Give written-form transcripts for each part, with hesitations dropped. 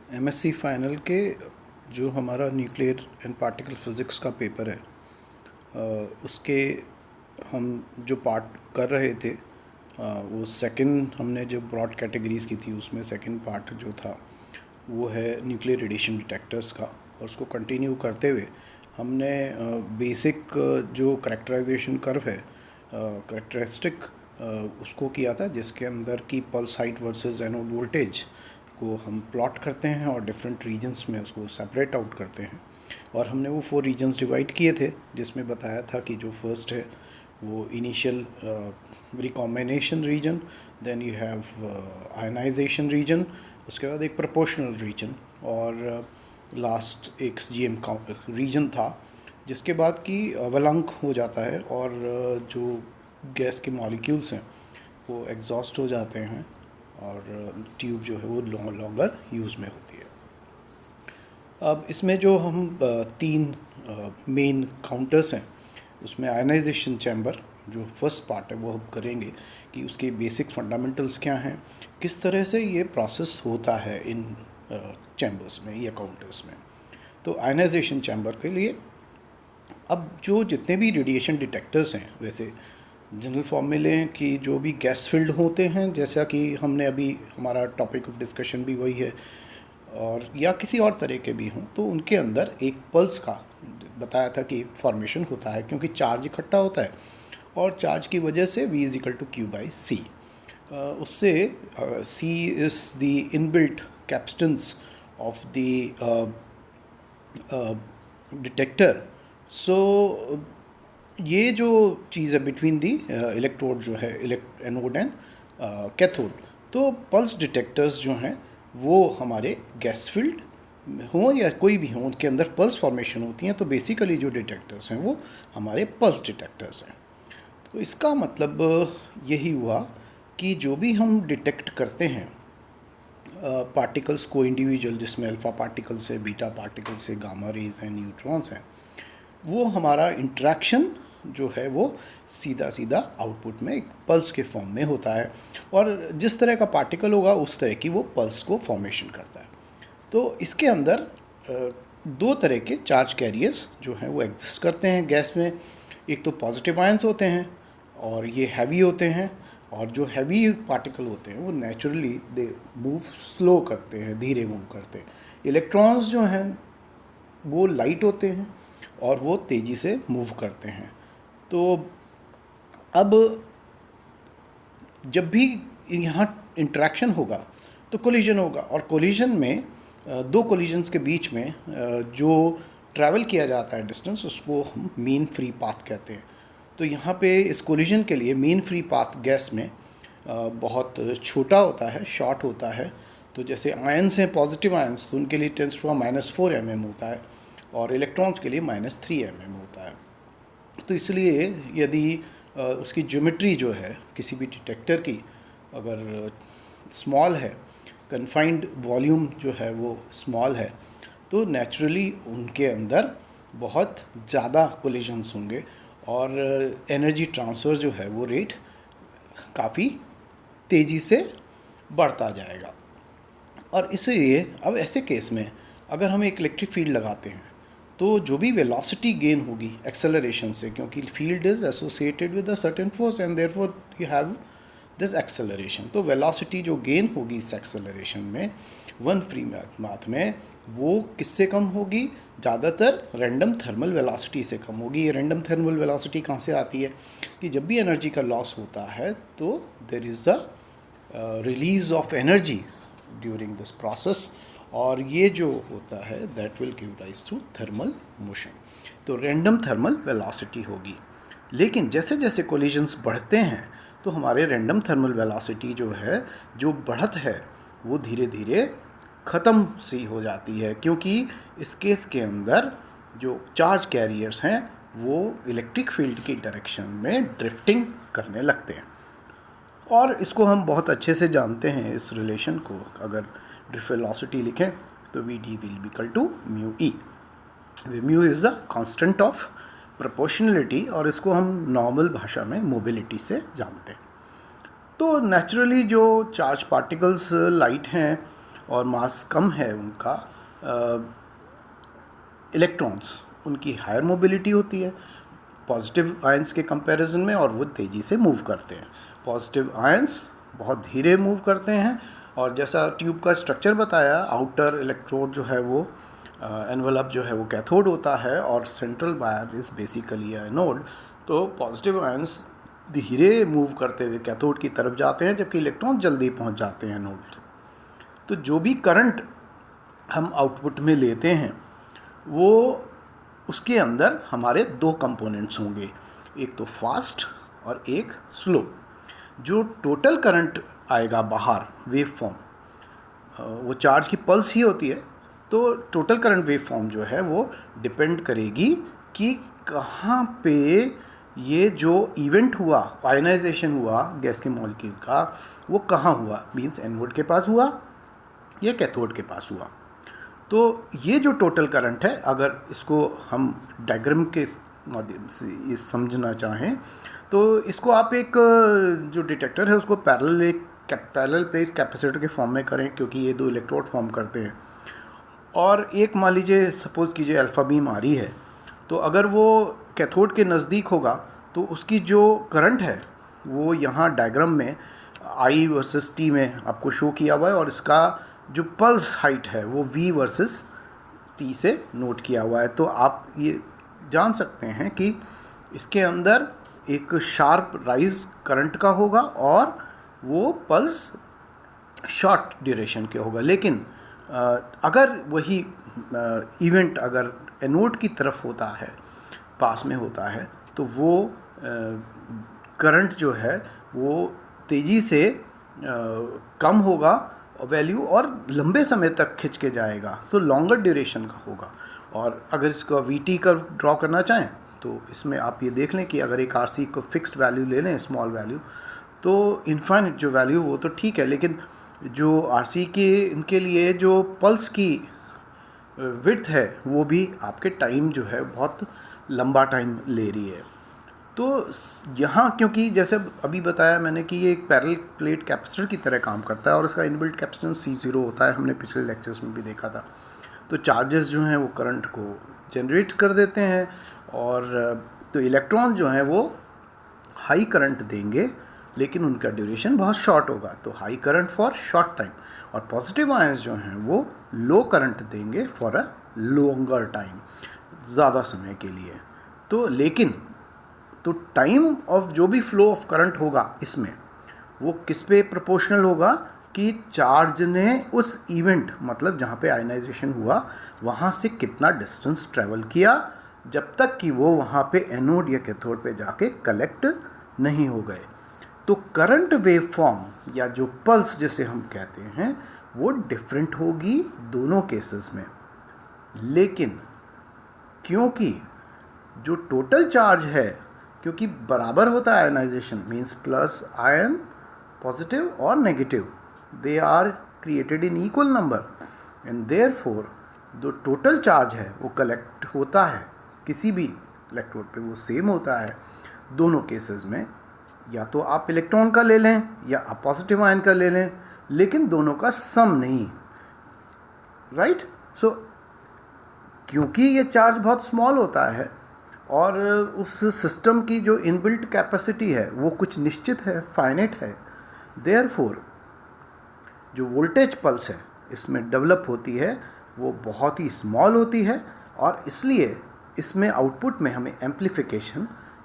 MSc final के जो हमारा न्यूक्लियर एंड पार्टिकल फिज़िक्स का पेपर है, उसके हम जो पार्ट कर रहे थे, वो सेकंड हमने जो ब्रॉड कैटेगरीज़ की थी उसमें सेकंड पार्ट जो था वो है न्यूक्लियर रेडिएशन डिटेक्टर्स का। और उसको कंटिन्यू करते हुए हमने बेसिक जो करेक्टराइजेशन कर्व है, करेक्टरिस्टिक, उसको किया था, जिसके अंदर की pulse height versus anode voltage को हम प्लॉट करते हैं और डिफरेंट रीजन्स में उसको सेपरेट आउट करते हैं। और हमने वो 4 रीजन्स डिवाइड किए थे, जिसमें बताया था कि जो फर्स्ट है वो initial recombination region, then you have ionisation region, उसके बाद एक प्रोपोर्शनल रीजन, और लास्ट एक जीएम रीजन था, जिसके बाद की अवलंक हो जाता है और जो गैस के मॉलिक्यूल्स हैं वो एग्जॉस्ट हो जाते हैं और ट्यूब जो है वो लॉन्गर यूज़ में होती है। अब इसमें जो हम तीन मेन काउंटर्स हैं, उसमें आयनाइजेशन चैम्बर जो फर्स्ट पार्ट है वो हम करेंगे कि उसके बेसिक फंडामेंटल्स क्या हैं, किस तरह से ये प्रोसेस होता है इन चैम्बर्स में या काउंटर्स में। तो आयनाइजेशन चैम्बर के लिए अब जो जितने भी रेडिएशन डिटेक्टर्स हैं, वैसे जनरल फॉर्म में लें कि जो भी गैस फील्ड होते हैं, जैसा कि हमने अभी हमारा टॉपिक ऑफ डिस्कशन भी वही है, और या किसी और तरह के भी हों, तो उनके अंदर एक पल्स का बताया था कि फॉर्मेशन होता है, क्योंकि चार्ज इकट्ठा होता है और चार्ज की वजह से V is equal to Q by C. उससे C is the inbuilt capacitance of the detector. So ये जो चीज़ है बिटवीन दी इलेक्ट्रोड जो है, एनोड एंड कैथोड, तो पल्स डिटेक्टर्स जो हैं वो हमारे गैस फील्ड हों या कोई भी हों, उनके अंदर पल्स फॉर्मेशन होती हैं। तो बेसिकली जो डिटेक्टर्स हैं वो हमारे पल्स डिटेक्टर्स हैं। तो इसका मतलब यही हुआ कि जो भी हम डिटेक्ट करते हैं पार्टिकल्स को इंडिविजुअल, जिसमें अल्फ़ा पार्टिकल्स है, बीटा पार्टिकल्स है, गामा रेज हैं, न्यूट्रॉन्स हैं, वो हमारा इंट्रैक्शन जो है वो सीधा सीधा आउटपुट में एक पल्स के फॉर्म में होता है, और जिस तरह का पार्टिकल होगा उस तरह की वो पल्स को फॉर्मेशन करता है। तो इसके अंदर दो तरह के चार्ज कैरियर्स जो हैं वो एग्जिस्ट करते हैं गैस में। एक तो पॉजिटिव आयंस होते हैं और ये हैवी होते हैं, और जो हैवी पार्टिकल होते हैं वो नेचुरली दे मूव स्लो करते हैं, धीरे मूव करते हैं। इलेक्ट्रॉन्स जो हैं वो लाइट होते हैं और वो तेज़ी से मूव करते हैं। तो अब जब भी यहाँ इंटरेक्शन होगा तो कोलिजन होगा, और कोलिजन में दो कोलिजन्स के बीच में जो ट्रैवल किया जाता है डिस्टेंस, उसको हम मीन फ्री पाथ कहते हैं। तो यहाँ पे इस कोलिजन के लिए मीन फ्री पाथ गैस में बहुत छोटा होता है, शॉर्ट होता है। तो जैसे आयंस हैं, पॉजिटिव आयंस, तो उनके लिए टेंस टू -4 mm होता है, और इलेक्ट्रॉन्स के लिए -3 mm होता है। तो इसलिए यदि उसकी ज्योमेट्री जो है किसी भी डिटेक्टर की अगर स्मॉल है, कन्फाइंड वॉल्यूम जो है वो स्मॉल है, तो नेचुरली उनके अंदर बहुत ज़्यादा कोलिजन्स होंगे और एनर्जी ट्रांसफ़र जो है वो रेट काफ़ी तेज़ी से बढ़ता जाएगा। और इसलिए अब ऐसे केस में अगर हम एक इलेक्ट्रिक फील्ड लगाते हैं तो जो भी वेलोसिटी गेन होगी एक्सेलरेशन से, क्योंकि field is associated with a certain force and therefore you have this acceleration, तो वेलोसिटी जो गेन होगी इस एक्सेलरेशन में वन फ्री माथ में, वो किससे कम होगी? ज़्यादातर रैंडम थर्मल वेलोसिटी से कम होगी। ये रैंडम थर्मल वेलोसिटी कहाँ से आती है कि जब भी एनर्जी का लॉस होता है तो there is a release of energy during this process, और ये जो होता है that will give rise to thermal motion. तो रैंडम थर्मल वेलोसिटी होगी। लेकिन जैसे जैसे कोलिजन्स बढ़ते हैं तो हमारे रैंडम थर्मल वेलोसिटी जो है, जो बढ़त है, वो धीरे धीरे ख़त्म सी हो जाती है, क्योंकि इस केस के अंदर जो चार्ज कैरियर्स हैं वो इलेक्ट्रिक फील्ड की डायरेक्शन में ड्रिफ्टिंग करने लगते हैं। और इसको हम बहुत अच्छे से जानते हैं, इस रिलेशन को। अगर ड्रिफ्ट वेलोसिटी लिखें तो v d will be equal to mu e. Mu is the constant of proportionality, और इसको हम नॉर्मल भाषा में मोबिलिटी से जानते हैं। तो नेचुरली जो चार्ज पार्टिकल्स लाइट हैं और मास कम है उनका, इलेक्ट्रॉन्स उनकी हायर मोबिलिटी होती है पॉजिटिव आयंस के कंपैरिजन में, और वो तेज़ी से मूव करते हैं। पॉजिटिव आयंस बहुत धीरे मूव करते हैं, और जैसा ट्यूब का स्ट्रक्चर बताया, आउटर इलेक्ट्रोड जो है वो एनवलप जो है वो कैथोड होता है, और central wire is basically anode. तो पॉजिटिव आयंस धीरे मूव करते हुए कैथोड की तरफ जाते हैं, जबकि इलेक्ट्रॉन जल्दी पहुंच जाते हैं एनोड। तो जो भी करंट हम आउटपुट में लेते हैं वो उसके अंदर हमारे दो कंपोनेंट्स होंगे, एक तो फास्ट और एक स्लो। जो टोटल करंट आएगा बाहर वेव फॉर्म, वो चार्ज की पल्स ही होती है, तो टोटल करंट वेव फॉर्म जो है वो डिपेंड करेगी कि कहाँ पे ये जो इवेंट हुआ, आयनाइजेशन हुआ गैस के मॉलिक्यूल का, वो कहाँ हुआ, मीन्स एनोड के पास हुआ या कैथोड के पास हुआ। तो ये जो टोटल करंट है, अगर इसको हम डायग्राम के माध्यम से ये समझना चाहें तो इसको आप एक जो डिटेक्टर है उसको पैरेलल प्लेट कैपेसिटर के फॉर्म में करें, क्योंकि ये दो इलेक्ट्रोड फॉर्म करते हैं। और एक मान लीजिए, सपोज़ कीजिए अल्फ़ा बीम आ रही है, तो अगर वो कैथोड के नज़दीक होगा तो उसकी जो करंट है वो यहाँ डायग्राम में आई वर्सेस टी में आपको शो किया हुआ है, और इसका जो पल्स हाइट है वो v वर्सेस t से नोट किया हुआ है। तो आप ये जान सकते हैं कि इसके अंदर एक शार्प राइज करंट का होगा और वो पल्स शॉर्ट ड्यूरेशन के होगा। लेकिन अगर वही इवेंट अगर एनोड की तरफ होता है, पास में होता है, तो वो करंट जो है वो तेज़ी से कम होगा वैल्यू और लंबे समय तक खिंच के जाएगा, सो लॉन्गर ड्यूरेशन का होगा। और अगर इसको वीटी कर्व ड्रॉ करना चाहें तो इसमें आप ये देख लें कि अगर एक आरसी को फिक्स्ड वैल्यू ले लें, स्मॉल वैल्यू, तो इनफाइनिट जो वैल्यू वो तो ठीक है, लेकिन जो आरसी के इनके लिए जो पल्स की विड्थ है वो भी आपके टाइम जो है बहुत लंबा टाइम ले रही है। तो यहाँ क्योंकि जैसे अभी बताया मैंने कि ये एक पैरेलल प्लेट कैपेसिटर की तरह काम करता है और इसका इनबिल्ट कैपेसिटेंस C0 होता है, हमने पिछले लेक्चर्स में भी देखा था। तो चार्जेस जो हैं वो करंट को जनरेट कर देते हैं, और तो इलेक्ट्रॉन जो हैं वो हाई करंट देंगे लेकिन उनका ड्यूरेशन बहुत शॉर्ट होगा, तो high current for short time. और पॉजिटिव आयंस जो हैं वो लो करंट देंगे फॉर अ लॉन्गर टाइम, ज़्यादा समय के लिए। तो लेकिन तो टाइम ऑफ जो भी फ्लो ऑफ करंट होगा इसमें वो किस पे प्रोपोर्शनल होगा कि चार्ज ने उस इवेंट, मतलब जहाँ पे आयनाइजेशन हुआ, वहाँ से कितना डिस्टेंस ट्रैवल किया जब तक कि वो वहाँ पे एनोड या कैथोड पे जाके कलेक्ट नहीं हो गए। तो करंट वेव फॉर्म या जो पल्स जिसे हम कहते हैं वो डिफरेंट होगी दोनों केसेस में। लेकिन क्योंकि जो टोटल चार्ज है, क्योंकि बराबर होता है ionisation, means plus ion positive और negative, they are created in equal number, and therefore जो टोटल चार्ज है वो कलेक्ट होता है किसी भी इलेक्ट्रोड पे, वो सेम होता है दोनों केसेस में। या तो आप इलेक्ट्रॉन का ले लें या आप पॉजिटिव आयन का ले लें, लेकिन दोनों का सम नहीं, राइट। सो क्योंकि ये चार्ज बहुत स्मॉल होता है और उस सिस्टम की जो इनबिल्ट कैपेसिटी है वो कुछ निश्चित है, फाइनेट है, देयरफॉर जो वोल्टेज पल्स है इसमें डेवलप होती है वो बहुत ही स्मॉल होती है, और इसलिए इसमें आउटपुट में हमें एम्प्लीफिकेशन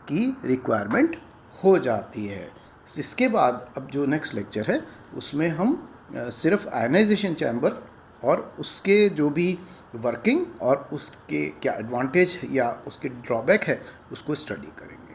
की रिक्वायरमेंट हो जाती है। इसके बाद अब जो नेक्स्ट लेक्चर है उसमें हम सिर्फ आयनाइजेशन चैम्बर और उसके जो भी वर्किंग और उसके क्या एडवांटेज या उसके ड्रॉबैक है उसको स्टडी करेंगे।